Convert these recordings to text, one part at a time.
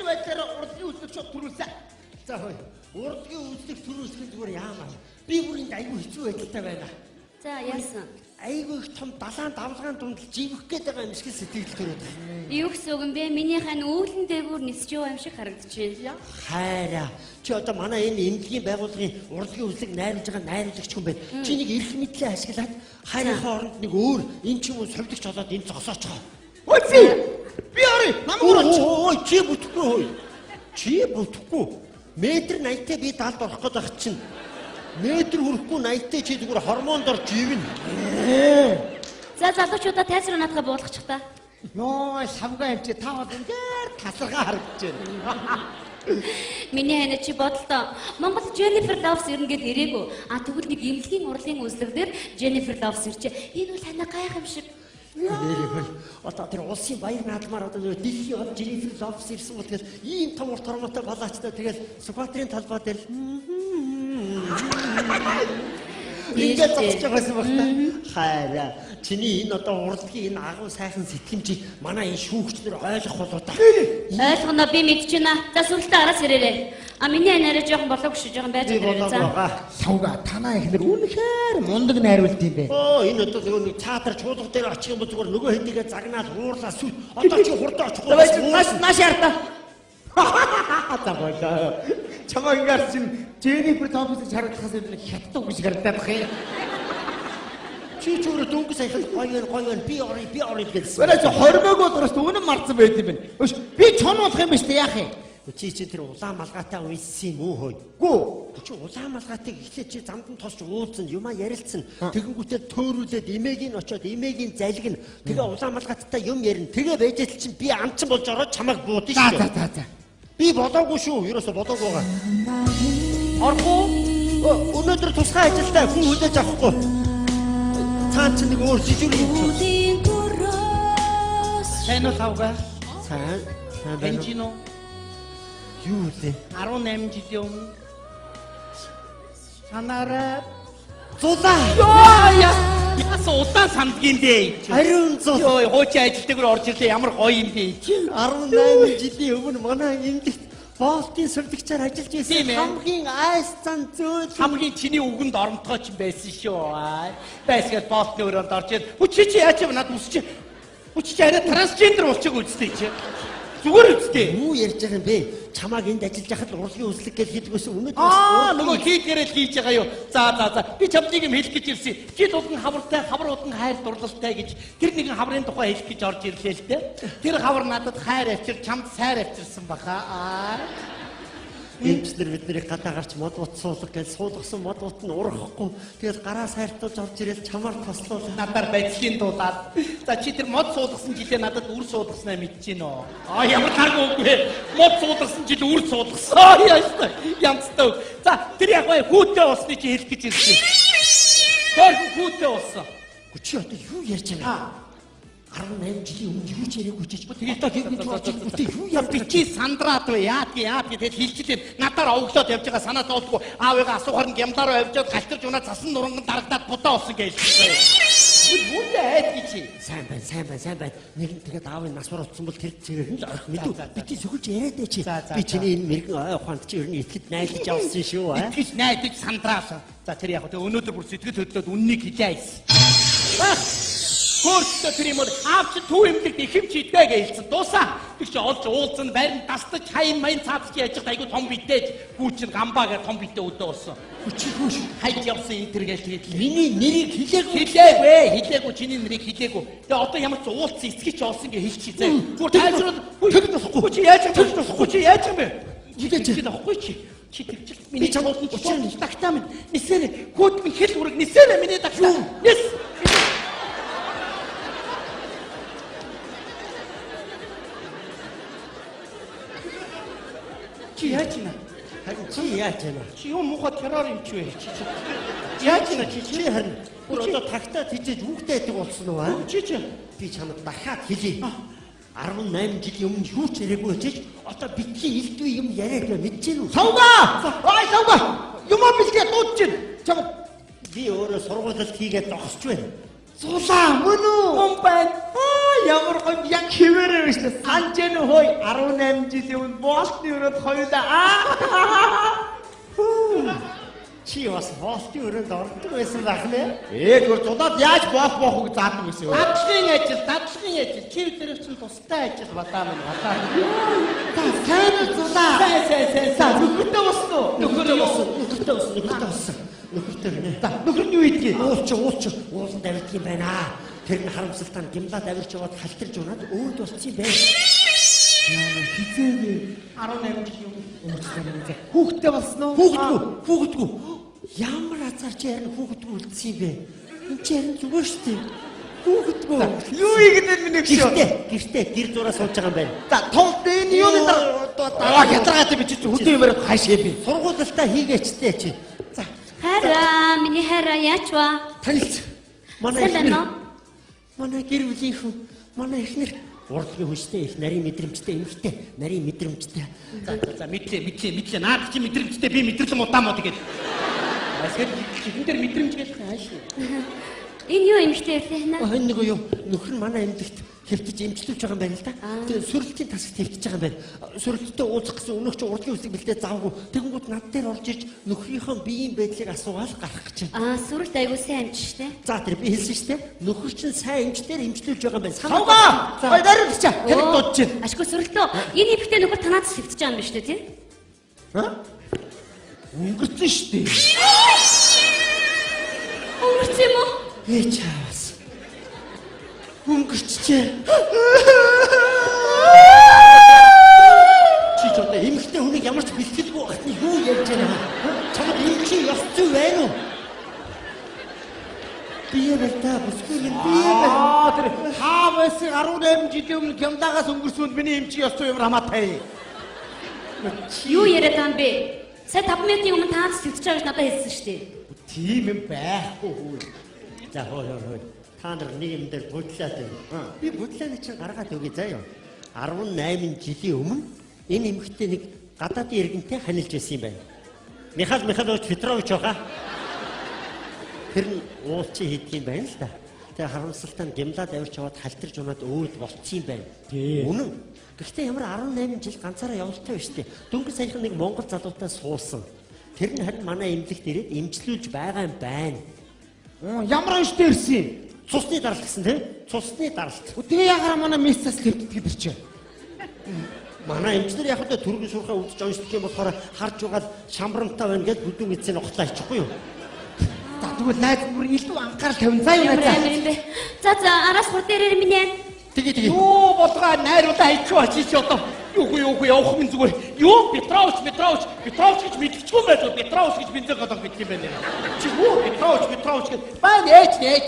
байдлаар урлагийн үйлчлэг шууд төрүүлсэн. За хөөе. Урлагийн үйлчлэг төрүүлсэн зүгээр яамаа. Би бүрийн айгүй хэцүү байдалтай байна. За яасан? Айгүй их том далайн давлгаан дунд живэх гээд байгаа юм шиг сэтгэл төрөөд байна. Юу гэсэн үг юм бэ? Минийх нь үүлэн дээгүүр нисэж байгаа юм шиг харагдаж байна. Хайраа. Чи одоо манай энэ эмнэлгийн байгууллагын урлагийн үйлчлэг найруулж байгаа найруулагч хүн байна. Чи нэг эрх мэдлээ ашиглаад хайрынхаа оронд нэг өөр энэ ч юм уу совлогч болоод энэ зогсоочгоо. Ой би орой намайг ой чи бүтэхгүй. Чи бүтэхгүй. Метр 80-тэй би далд орох гээд байх чинь. Метр хүрэхгүй 80-тэй чи зүгээр хормонд орж ивнэ. За залуучуудаа тайзруу наадахаа буулгачих та. Ноо савгаа юм чи таваад ингээд тасаргаа харагдаж байна. Миний ханаа чи бодлоо. Монгол Jennifer Lopez ирнэ гэд ирээгүй. А тэгвэл нэг эмнэлгийн урлагийн үзлэг дээр Jennifer Lopez ирчээ. Энэ бол танаа гайх юм шиг. Одоо тэр улсын баяр наадмаар одоо дэлхийн од Jennifer Lopez ирсэн бол тэгэл ийм том урт хормоотой балаачтай тэгэл Сүхбаатарын талбай дээр ингээд зогсож байгаасан багтаа. Хайраа. Чиний энэ одоо урлагийн энэ агуу сайхан сэтгэмжийг манай энэ шүүгчдэр ойлгох болоо та. Ойлгоно би мэдчихэна. За сүрэлтээ араас ирээрэй. А миний анаараа жоохон болоо гүшиж байгаа юм байж байгаа. За. Савга танаа ихнэр үнэхээр мундаг найруулт юм бэ. Энэ одоо нэг цаатар чуулга дээр очих юм бол зүгээр нөгөө хэдийгээ загнаад уурлаа сүт. Одоо чи хурдан очихгүй. Нааш ярта. Атагаа. Чамаа ингээд чинь Jennifer Lopez-ийг харагдахаас илүү хятад үг шиг харагдаад байна. Чи зүгээр дөнгө саяхан гоё би орё гэсэн. Барай чи хормоогоо дөрөст үнэн марцсан байт юм байна. Өш би чон болох юм ба штэ яах юм? Чи тэр улаан малгайтай уйссан юм уу хөөе? Гүү. Чи улаан малгайтыг эхлээд чи замд нь тосч уулзсан, юмаа ярилцсан. Тэгэнгүүтээ төөрүүлээд имэгийн очоод имэгийн залгина. Тэгээ улаан малгайттай юм ярина. Тэгээ байжэл чинь би амчин болж ороод чамайг буудсан шүү. За. Би болоогүй шүү. Ерөөсө болоогүй байгаа. Орхоо. Өнөөдөр тусгай ажилдаа хүн хүлээж авахгүй. Цаан чи нэг өөр жижиг юм. Тэнэ савга. Сайн байна. Бенжино. Юу вэ? 18 жилийн өмнө санаараа зулаа. Яасан удаан сандгийн дээ. Ариун зул. Йоо хуучин ажилтгаар орж ирлээ ямар гоё юм бэ. 18 жилийн өмнө манай эмнэлэгт Болтын сурдагчаар ажиллаж байсан хамгийн айс зан зөөл хамгийн чиний үгэнд оромтгой ч байсан шүү. Байсгаад Болтны өрөөнд орж ирээд чи яаж юм надад үсч. Чи арай трансгендер болчих үстэй чи. Зүгээр үстэй. Юу ярьж байгаа юм бэ? Чамааг энд ажиллаж байхад урлагийн үзлэг гэж хэлдэгсэн өнөөдөр нөгөө хийдгээрэл хийж байгаа юу. За. Би чамд нэг юм хэлэх гэж ирсэн. Чи дулган хавартай, хавар удан хайр дурлалтай гэж тэр нэгэн хаврын тухай хэлэх гэж орж ирлээ л дээ. Тэр хавар надад хайр авчир, чамд сайр авчирсан баха. Эмчнэр бидний гадаа гарч мод бут суулгах гэж суулгасан мод бут нь урахгүй. Тэгэл гараа сайртуулж орж ирэл чамаар тослоо. Надаар байцлын дуудаад. За чи тэр мод суулгасан жилээ надад үр суулгаснаа мэдэж гинөө. Ямар таргүй үгүй. Мод суулгасан жил үр суулгасан. Яаштай. Янцтай. За тэр яг бай хүүтэй болсны чи хэлэх гэж ирсэн. Тэр хүүтэй болсон. Чи одоо юу ярьж байгаа? 18 жилийн өмнө юу ч яриаггүй чиж. Тэгээд та юу яа би чи сандраад вэ? Яад тэгээд хэлчихлээ. Надаар овглоод явж байгаа санаа зовдгоо. Аавыгаа асуухаар нь гямлаараа явжаад галтарч унаад цасан нуранган дарагдаад будаа болсон гэж хэлсэн. Бүндэ айд чи. Сайн байна. Нэг нь тэгээд аавын нас баруутсан бол тэр зэрэг нь л орох мэдүү. Бити сөхөж яриад чи. Би чиний энэ мэрэгэн ой ухаанд чи ер нь итгэж найдаж авсан шүү. Итгэж найдаж сандраасан. За тэр яг өнөөдөр бүр сэтгэл хөдлөөд үннийг хэлээ айс. Хөртөө тэр юм аавч төв эмнэлэгт ихэвч идгээ гэж хэлсэн. Дуусаа. Тэр чи олж уулзсан, барин тастаж, хайн маян цаадч яаж айгу том битээж, хүүчин гамбаагаар том битээ өдөө болсон. Хүч хайж явсан энэ төр гэж хэлээ. Миний нэрийг Хэлээгүй чиний нэрийг хэлээгүй. Тэгээ одоо ямар ч уулцсан эцгий ч олсон гэж хэлчихье зэ. Зүгээр тайлбарлаад тэгэд болохгүй. Чи яаж юм бэ? Чи болохгүй чи. Чи тэгчил миний чамд учир нь тагтаа минь. Нисэрэ. Хүүд минь хэл үрэг нисэрэ миний тагтаа. Нис. Чи яаж ийна? Чи юу муухай террор юм чи вэ? Яаж ийна чи харин бүр одоо тагтаа тийжээж хүүхдэд байдаг болсон уу аа? Чи би чамд дахиад хэлье. 18 жилийн өмнө юу ч яриаггүй чиж одоо битгий илдвэ юм яриад мэдэж гэнэ үү? Савга! Юмаа бэлгээ дуудаж байна. Чам би өөрөө сургуулилт хийгээд зогсож байна. Суулаа мөн үү? Хүн байна. Ямар гоё яг хിവэрэ юу шүү дээ. Санжээн хой 18 жилийн өмнө болтны өрөөнд хоёулаа Чи бас болтын өрөөнд ордог байсан байх нэ? Гөр зулаад яаж боох заадаг байсан юу? Дадлын ажил. Чи өдрөв чинь тустай ажил батаа минь. Сайн зулаа. Сайн. Нөхөртэй болсон уу? Нөхөртэй болсон. Нөхөр нь юу ийдгээ? Уулан давилт юм байна. Тэр нь харамсалтай нь гимлаад авирч яваад халтарж унаад өөд болчихсон юм байна. Хизээвэ 18 жил юм. Хүүхдтэй болсон уу? Хүүхдгүй. Ямар азар чи харин хүүхдгүй үлдсэн юм бэ? Энд чи харин зүгээр шүү дээ. Хүүхдгүй. Юу ийгдэн минь шүү. Гэртээ гэр зураа сууж байгаа юм байна. За тулд энэ юуны дараа хятаргаатай би чи хөдөө юмэр хаашаа би. Сургуулалтаа хийгээчтэй чи. За Хараа, миний хараа яач ба? танилц. Салана. Манай гэр бүлийн хүн, манай эхнэр урлагийн хүчтэй их нарийн мэдрэмжтэй эмэгтэй, нарийн мэдрэмжтэй. За мэдлээ. Наад чи мэдрэмжтэй би мэдрэлэн удаамаа тэгээд. Асгад чихэн дээр мэдрэмж гэж хаашаа. Энэ юу эмхтэй вэ наа? Энэ нэг юу нөхөр нь манай амьдагт хэвтэж эмчлүүлж байгаа юм байна л да. Тэгээ сүрэлтийн тасагт хэвтэж байгаа юм байна. Сүрэлттэй уулзах гэсэн өнөөгч урлагийн үсэг бэлдээ завгүй. Тэгэнгүүт над дээр орж ирж нөхрийнхөө биеийн байдлыг асуугаал гарах гэж байна. Сүрэлт аягүй сайн амж штэ. За тэр би хэлсэн шүү дээ. Нөхөр чинь сайн эмчлэлээр эмчлүүлж байгаа юм байна. Савга! Ой даруйч чаа. Тэр дууд чинь. Ашгүй сүрэлтөө. Энэ эмхтэй нөхөр танаас хэвтэж байгаа юм биш үү тий? Өнгөрцөн шүү дээ. Өнгөрч юм уу? Чаас. Өнгөрчээ. Чи ч одоо эмэгтэй хүнийг ямар ч бэлтгэлгүй багтны юу ярьж байна? Чамд эмэгтэй ёс зүй байна уу? Бие бэлтаа бүсгүй юм бие бэл. Тэр хаа байсан 18 жилийн өмнө гямдаагаас өнгөрсөнд миний эмчи ёс зүй ямар хамаатай. Юу яриад байгаа юм бэ? Сая 5 минутын өмнө танаас хэвтэж байгаа гэж надад хэлсэн штэ. Тийм юм байхгүй хүү. За хой. Та нар нэг юм дээр бодлоод байна. Би бодлооны чинь гаргаад өгье заяа. 18 жилийн өмнө энэ эмэгтэй нэг гадаадын иргэнтэй ханилж байсан юм байна. Михаил Михайлович Петрович байгаа. Тэр нь уулчин хийдэг юм байна л да. Тэгээ харамсалтай нь гимлаад авирч яваад халтарж унаад өөд болчихсон юм байна. Үнэн. Гэхдээ ямар 18 жил ганцаараа явуултай биш үү? Дөнгөж саяхан нэг Монгол залуутай суусан. Тэр нь харин манай эмнэлэгт ирээд эмчилүүлж байгаа юм байна. Ямар онцтой ирсэн юм? Цусны даралт гэсэн тийм? Цусны даралт. Тэгээ ягараа манай мессас лэвтдэг дэр чи. Манай эмчнэр яг л төргийн сурхаа үзэж онцлох юм болохоор харж угаад шамбрамтай байна гэж бүдүүн эцсийн ухлаа ичихгүй юу? За тэгвэл найз бүр илүү анхаарал тавина. За Ямар амир юм бэ? За араас хур дээрээ минь. Тэгээ. Юу болгоо найруудаа хайчуу чи одоо юу явах минь зүгээр. Юу Петрович гэж мэдчихгүй байлгүй. Петрович гэж бинзэг годох гэдэг юм байна. Чи юу Петрович гэж байна ээж.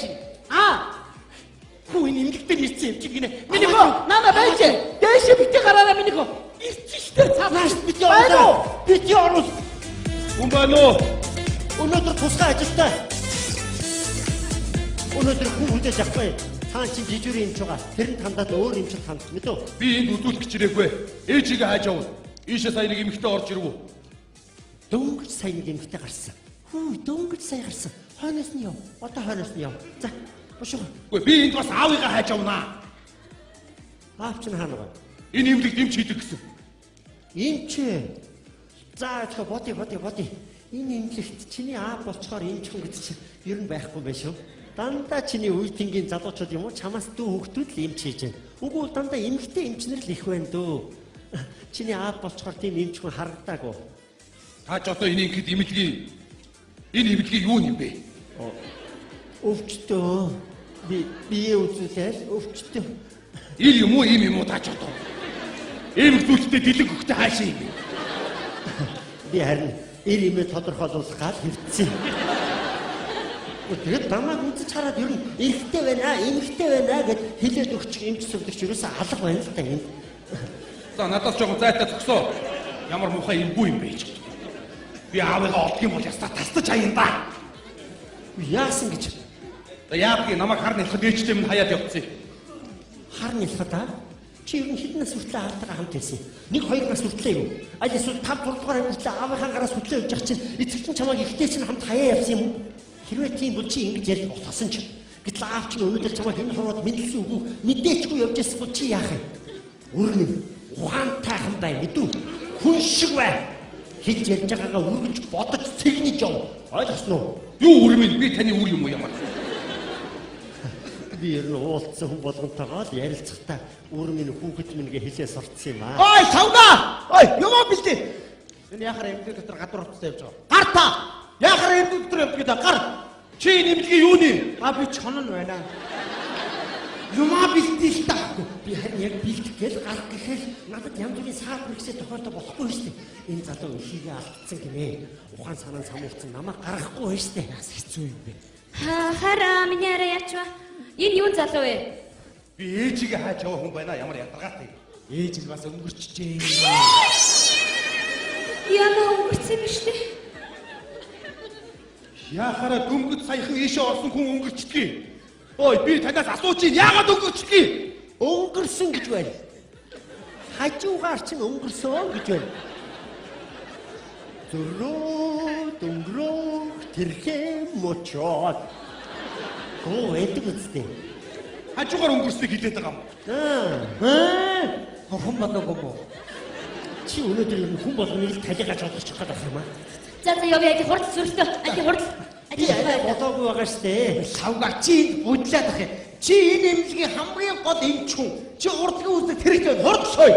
Хүү энэ имлэгтэй ирсэн юм чи гинэ. Миний хөө нана байж. Дэше битээ гараараа миний хөө. Ирсэн штэ цааш битээ орно. Битээ орно. Хүн байна уу? Өнөөдөр тусгай ажилтай. Өнөөдөр хүн хүлээж авахгүй. Та чинь жижигрийн эмч байгаа. Тэр нь тандаад өөр эмчд ханд мэдөө. Би энд үзүүлэх гэж ирээгүй. Ээжигээ хааж авал. Ийшээ сая нэг эмэгтэй орж ирв үү? Дөнгөж сая нэг эмэгтэй гарсан. Дөнгөж сая гарсан. Хойноос нь яв. Одоо хойноос нь яв. За, бошоо. Үгүй би энд бас аавыгаа хааж авнаа. Аав чинь хаана байна? Энэ эмэгт эмч хийдэг гэсэн. Эмч. За, боди. Энэ эмнэлэгт чиний аав болцохоор эмч хүн гэдэг чинь ер нь байхгүй байх шүү. Дандаа чиний үе тэнгийн залуучууд юм уу чамаас дүү хөвгтүүд л эмч хийж байна. Үгүй дандаа эмэгтэй эмчнэр л их байна дөө. Чиний аав болцохоор тийм эмч хүн харагдаагүй. Таач одоо энэ ингэд энэ эмнэлгийн юу юм бэ? Өвчтөө. Бие үзүүлэл өвчтөө. Ил юм уу ийм юм уу таач одоо? Эмэгтүүлтэй дэлэг хөхтэй хаашаа юм бэ? Би харин эр имээ тодорхойлуулах гал хэвтсэн. Тэгээд намайг үзэж хараад ер нь эрэгтэй байна гэд хэлээд өгчих эмч сүлдэгч юусаа алга байна л да юм. За надаас жоохон зайтай зогсоо. Ямар муухай юмгүй юм бэ ч. Би аавыгаа олдох юм бол ястаа тастаж хаян да. Яасан гэж. За яагаад намайг хар нэлхэд ээжтэй минь хаяад явцсан. Хар нэлхэд аа? Чи ер нь хэдэн нас хүртэл аавтайгаа хамт байсан? 1-2 нас хүртэл юу? Аль эсвэл 5-6 дугаар хүртэл аавынхаа гараас хүлээ өгч явах чинь эцэг чинь чамайг ихтэй чинь хамт хаяа явсан юм уу? Хэрвээ тийм бол чи ингэж ярих болсон ч гэтэл аав чинь өнөөдөр чамайг хэн хурууд мэдлсэн үгүй мэдээчгүй явж ясахгүй чи яах юм? Үрмэн ухаантайхан бай мэдүү. Хүн шиг бай. Хич ярьж байгаагаа үргэлж бодож цэгнэж яв. Ойлгосноо уу? Юу үрмэн би таны үр юм уу ямар? Би ер нь уулзсан хүн болгонтойгоо л ярилцахдаа үрмэн хүүхэд мингээ хэлээ сурцсан юм аа. Ой, савга! Ой, юмаа бэлдээ. Энэ яхаар эмдээ дотор гадуур утсаа явж байгаа. Гар та! Яхаар эмдээ дотор явж байгаа. Гар! Чи нэмлэгийн юу нэ? Би чонон байна. Юмаа бэлдээ л та. Би харин яг бэлдэх гээл гарах гэхээр надад янз бүрийн саалбар ихсээ тохиолдож болохгүй шүү дээ. Энэ залуу ихийгээ алдсан гинэ. Ухаан санаа самуулсан намайг гаргахгүй шүү дээ. Яс хэцүү юм бэ. Хараа миний арай ячва. Энэ юун залуу вэ? Би ээжигээ хайж яваа хүн байна ямар ядаргаатай. Ээж нь бас өнгөрчжээ. Яна өнгөрсөн юм шүү дээ. Яхаараа дөнгөж саяхан ийшээ орсон хүн өнгөрчдгийг. Ой би танаас асууж чинь яагаад өнгөрчдгийг? Өнгөрсөн гэж байна. Хажуугаар чинь өнгөрсөн гэж байна. Дөнгөрөө тэрхэ мочоод. Оо эдэг үстэй. Хажуугаар өнгөрснийг хэлээд байгаа юм. Хүн бодог юм уу? Чи өнөөдөр ер нь хүн болгоныг талигаж олгочих гээд байх юм аа. За явъя ади хурд сүрстөө. Ади хурд. Би арай бодоогүй байгаа штэ. Савга чи бүдлээд ах юм. Чи энэ эмнэлгийн хамгийн гол эмч хүн. Чи урдгийн үстэй тэрэгтэй хурдсой.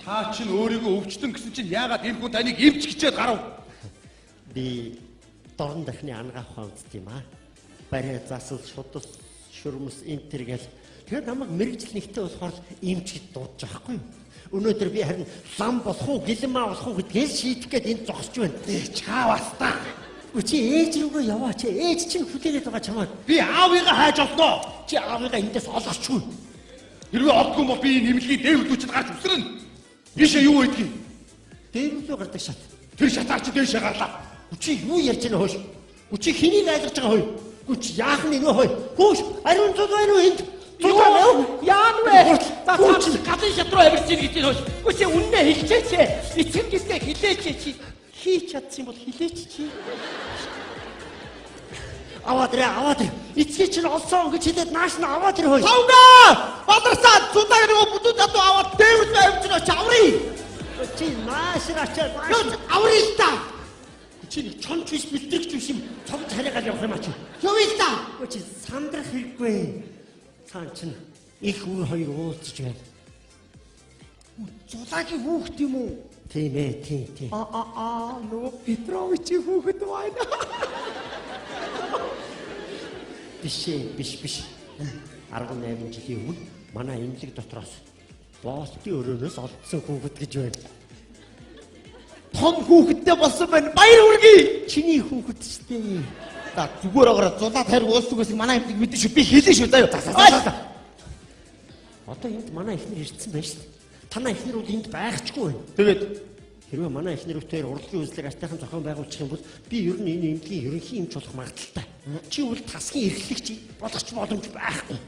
Та чинь өөрийгөө өвчтөн гэсэн чинь яагаад энэ хүн таныг эмч гिचээд гарав? Би дорн дахны ангаа ухаанцд юм аа. Барай засал шудас шүрмэс энтер гэл. Тэгээд намайг мэрэгжил нэгтэй болохоор эмч гэж дуудаж байхгүй юу? Өнөөдөр би харин лам болох уу, гэлмаа болох уу гэдгийг шийдэх гээд энд зогсож байна. Чаавас та. Чи ээж рүүгээ яваач. Ээж чинь хүлээгээд байгаа чамайг. Би аавыгаа хайж олноо. Чи аавыгаа эндээс олгохгүй. Хэрвээ олдгүй бол би нэмлэгийн дээвлүүчд гарч үсрэнэ. Бишээ юу байдгийг? Дээрүүлээ гардаг шат. Тэр шатаар чи дээшээ гарлаа. Чи юу ярьж байгаа хөөш? Чи хэнийг айлгаж байгаа хөөе? Чи яах нь ингэ хөөе? Хөөш, ариун цуг байна уу энд? Яан вэ? За гадны шат руу авирч ийн гэж байна хөөш. Чи үннээ хэлчихээч. Эцэг гэлээ хэлээч чи. Хийж чадсан бол хэлээч чи. Аваад ирээ. Эцгээ чинь олсон гэж хэлээд нааш нь аваад ирээ хөөе. Савга! Бадарсаад цудаг нөгөө бүдүүн татуу аваад дээвэр авч нөө чаврыг. Чи нааш рачаа. Аврыг та. Чи нэг чонч биш бэлтрэгч биш юм. Цог царайгаар явах юм а чи. Юуийг та? Чи сандрах хэрэггүй. Цаан чинь их үр хоёр уулзж байна. Зулагийн хүүхэд юм уу? Тийм ээ, тийм. Нөгөө Петровичийн хүүхэд байна. Биш. 18 жилийн өмнө манай эмнэлэг дотроос боолтын өрөөнөөс олдсон хүүхэд гэж байна. Том хүүхэдтэй болсон байна. Баяр хүргэе. Чиний хүүхэд ч дээ. За зүгээр оороо зулаад хайр уулсдаггүйс манай эмдэг мэдэн шүү. Би хэлэн шүү заяа. Одоо энд манай эхнэр ирсэн байж шүү. Танай эхнэр бол энд байхчгүй байна. Тэгээд хэрвээ манай эхнэрүүтээр урлагийн үзлэг артайхан зохион байгуулчих юм бол би ер нь энэ эмнэлгийн ерөнхий эмч болох магадaltaй. Чи бол тасгийн эрхлэгч болгоч боломж байхгүй.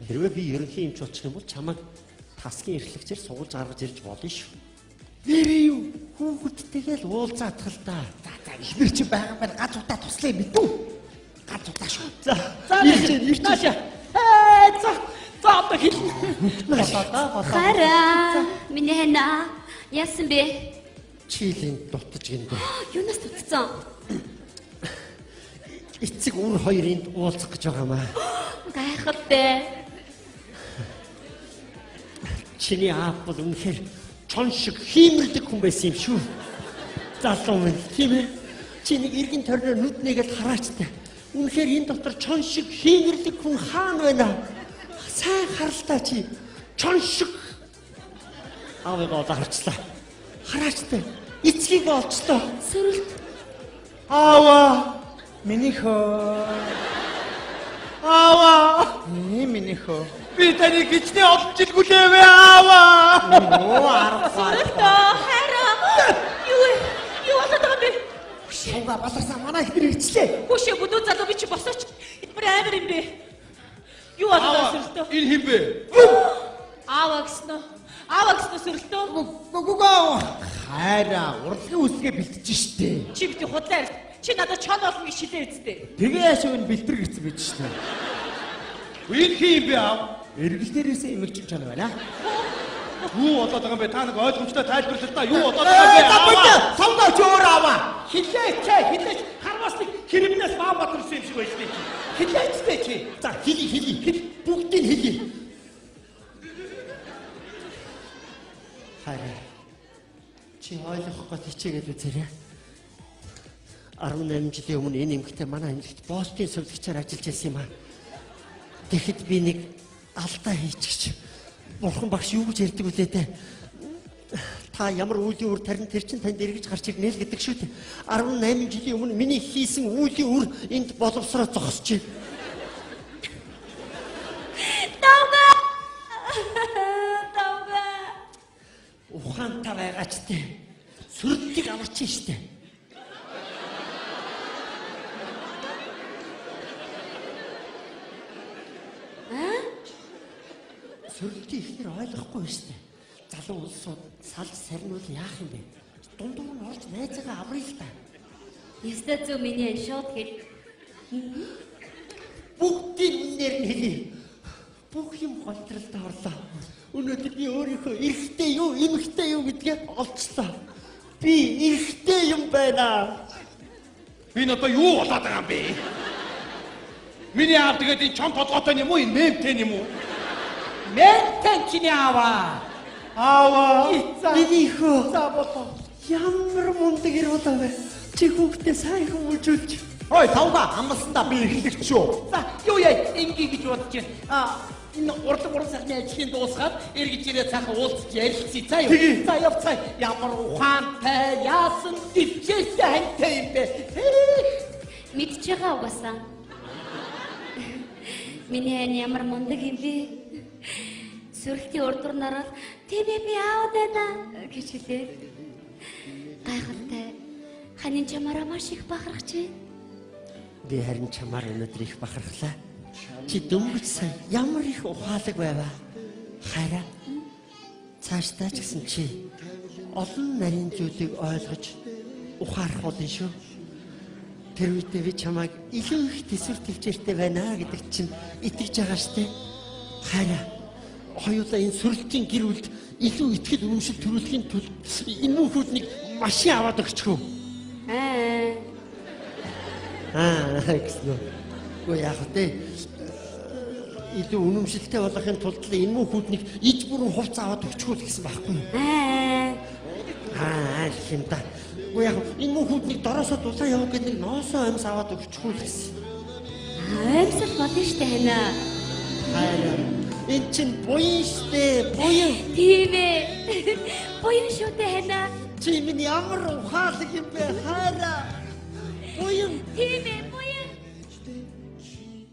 Хэрвээ би ерөнхий эмч болчих юм бол чамайг тасгийн эрхлэгчээр суулж гаргаж ирж болно шүү. нэрээ юу? Хүүхэдтэйгээ л уулзаадах л да. За ихнэр чи байгаа байна. Гац удаа туслая мэдүү. Гац удаа шүү. За нааша. За одоо хэлнэ. Хараа миний хана. Яасан бэ? Чилийн дутаж гиндэ. Юунаас дутцсан? Эцэг үр хоёрын уулзах гэж байгаа маа. Гайхалтай. Чиний аав бол үнэхээр чон шиг хиймэрдэг хүн байсан юм шүү. Залуу минь тийм ээ. Чи нэг эргэн тойрноор нүд нэгээд хараачтай. Үнэхээр энэ дотор чон шиг хиймэрдэг хүн хаана байна? Сайн харалтаа чи. Чон шиг аавыгаа харчлаа. Хараачтай. Эцгийг олчлоо. Сүрэлт. Аава. Минийхөө. Аава. Минийхөө. Би таны гिचний олон жил хүлээвэ аава. Оо аргатай. Сүрэлт. Хараа. Юу болоод байгаа бэ? Шавга баларсаа манай ихнэр ирчлээ. Хүшээ бүдүүн залуу би чи босооч. Эдгээр амар юм бэ. Юу болоод байгаа сүрэлтөө? Энэ хин бэ? Аава гэсэн үү? Аава гэсэн үү сүрэлтөө? Гүгөө. Хайраа урлагийн үсгээ бэлтэж штэ. Чи бити худлаа ирд. Чи надад чон олон гэж шилээ үсттэй. Тэгээ яаш энэ бэлтэр гэрсэн байж штэ. Энэ хин бэ аав? Эргэлдээрээсээ эмэгч чана байна. Юу болоод байгаа юм бэ? Та нэг ойлгомжтой тайлбарлал та. Юу болоод байгаа юм бэ? Савдаа ч өөр аваа. Хилээч харвас нэг хэрэмнээс маа батарсан юм шиг байж тээ. Хилээчтэй чи. За хили. Бүгдийг хили. Хараа. Чи ойлгохгүй тийчээгээд үзээрэй. 18 жилийн өмнө энэ эмэгтэй манай ангид Бостын сувлагчаар ажиллаж байсан юм аа. Тэгэхэд би нэг алдаа хийчихэж бурхан багш юу гэж ярьдаг үлээ дээ. Та ямар үлийн үр тарин тэр чин танд эргэж гарч ирнэ л гэдэг шүү дээ. 18 жилийн өмнө миний хийсэн үлийн үр энд боловсроо зогсож байна. Тавга. Ухаантай байгаач дээ. Сүрдгийг аварч штэ. Сүрдгийг ихнэр ойлгохгүй штэ. Залуу улсууд салж сарнуул яах юм бэ? Дундуур нь орж найзаагаа аврыг л та. Яста зөв миний шууд хэл. Бүгдийн үнээр нь хэлье. Бүх юм голтралд орлоо. Өнөөдөр би өөрийнхөө эрэгтэй юу, эмэгтэй юу гэдгээ олцлоо. Би эрэгтэй юм байна. Энэ одоо юу болоод байгаа юм бэ? Миний аав тэгээд энэ чам толгойтой юм уу? Энэ мемтэй юм уу? Мэнтэн чиний аваа. Аваа. Миний хөө. За болоо. Ямар мундаг ирүүлээ вэ? Чи хүүхдээ сайхан үлжүүлж. Ой, тавга амлсандаа би эхлэх шүү. За юу яа ингээ гэж бодож байна. Энэ урлаг сайхны ажлын дуусгаад эргэж ирээ цаахан уулзч ярилцъя. За юу. За явцгаа. Ямар ухаантай, яасан дивчээстэй хантай юм бэ? Мэдж байгаа угаасаа. Миний ань ямар мундаг юм бэ? Сүрхтийн урдуур нараад "Тэ би аавд байна" гэж хэлээд гайхалтай. Ханин чамаараа маш их бахархаж байна. Би харин чамаар өнөөдөр их бахархлаа. Чи дөнгөж сая ямар их ухаалаг байваа. Хараа. Цаашдаа ч гэсэн чи олон нарийн зүйлийг ойлгож ухаарах болно шүү. Тэр үедээ би чамайг илүү их төсвөр төвчээртэй байна гэдэг чинь итгэж байгаа штэ. Хараа. Хоёулаа энэ сүрлтийн гэр бүлд илүү итгэл үнэмшил төрүүлэхийн тулд энэ хүүхдийг машин аваад өгчихөө. Excellent. Ой яах вэ? Илүү үнэмшилтэй болохын тулд энэ хүүхдийг иж бүрэн хувц аваад өгчихөө гэсэн байхгүй юу? Хинта. Ой яах вэ? Энэ хүүхдийг дороосоо дулаан явах гэдэг нэг ноосоо амьс аваад өгчихөө гэсэн. Амьсгал болно штэ хана. Энэ чинь буян штэ, буян. Тийм ээ. Буян шүү дээ хана. Чи миний ямар ухаалаг юм бэ? Хараа. Буян. Тийм ээ.